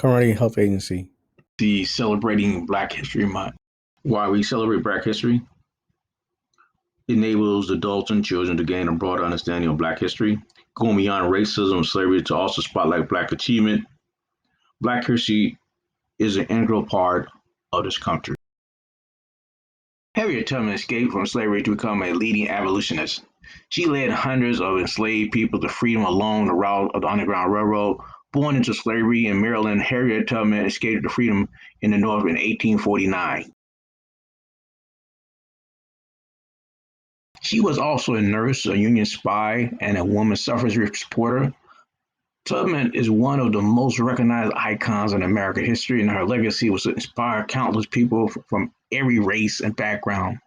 Community Health Agency. The celebrating Black History Month. Why we celebrate Black history? It enables adults and children to gain a broader understanding of Black history, going beyond racism and slavery to also spotlight Black achievement. Black history is an integral part of this country. Harriet Tubman escaped from slavery to become a leading abolitionist. She led hundreds of enslaved people to freedom along the route of the Underground Railroad. Born into slavery in Maryland, Harriet Tubman escaped to freedom in the North in 1849. She was also a nurse, a Union spy, and a woman suffrage supporter. Tubman is one of the most recognized icons in American history, and her legacy was to inspire countless people from every race and background.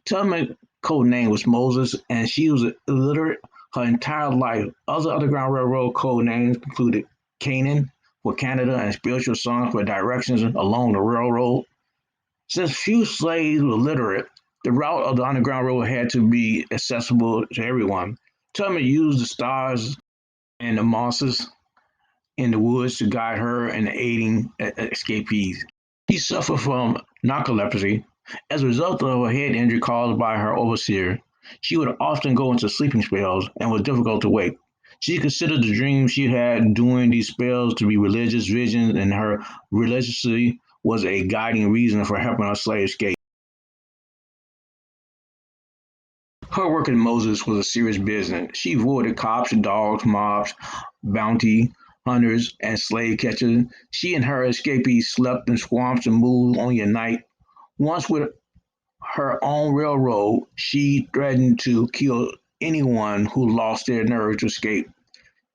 Tubman's code name was Moses, and she was illiterate her entire life. Other Underground Railroad code names included Canaan for Canada and Spiritual Song for directions along the railroad. Since few slaves were literate, the route of the Underground Railroad had to be accessible to everyone. Tubman used the stars and the mosses in the woods to guide her in aiding escapees. She suffered from narcolepsy as a result of a head injury caused by her overseer. She would often go into sleeping spells and was difficult to wake. She considered the dreams she had during these spells to be religious visions, and her religiously was a guiding reason for helping her slave escape. Her work in Moses was a serious business. She avoided cops, dogs, mobs, bounty hunters, and slave catchers. She and her escapees slept in swamps and moved only at night. Once with her own railroad, she threatened to kill anyone who lost their nerve to escape.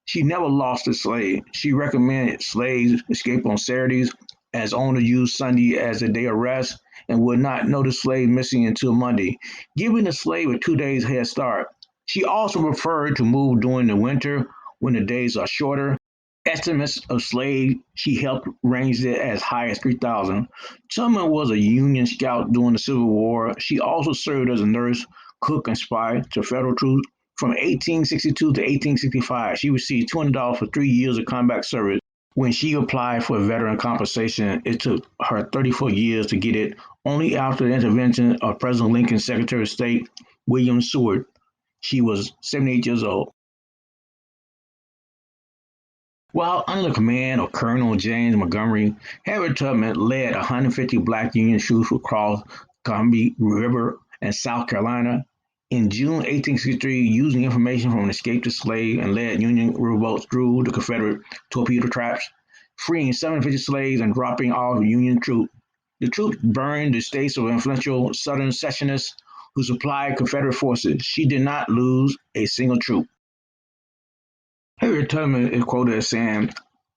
She never lost a slave. She recommended slaves escape on Saturdays, as owners used Sunday as a day of rest and would not notice slaves missing until Monday, giving the slave a 2 days head start. She also preferred to move during the winter when the days are shorter. Estimates of slaves she helped ranged as high as 3,000. Tubman was a Union scout during the Civil War. She also served as a nurse, cook, and spy to federal troops. From 1862 to 1865, she received $200 for 3 years of combat service. When she applied for veteran compensation, it took her 34 years to get it, only after the intervention of President Lincoln's Secretary of State, William Seward. She was 78 years old. While under the command of Colonel James Montgomery, Harriet Tubman led 150 Black Union troops across Combahee River in South Carolina. In June 1863, using information from an escaped slave and led Union rowboats through the Confederate torpedo traps, freeing 750 slaves and dropping off Union troops. The troops burned the states of influential Southern secessionists who supplied Confederate forces. She did not lose a single troop. Harriet Tubman is quoted as saying,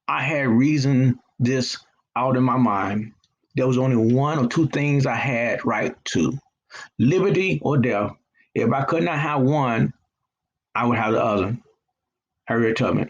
"I had reasoned this out in my mind. There was only one or two things I had right to, liberty or death. If I could not have one, I would have the other." Harriet Tubman.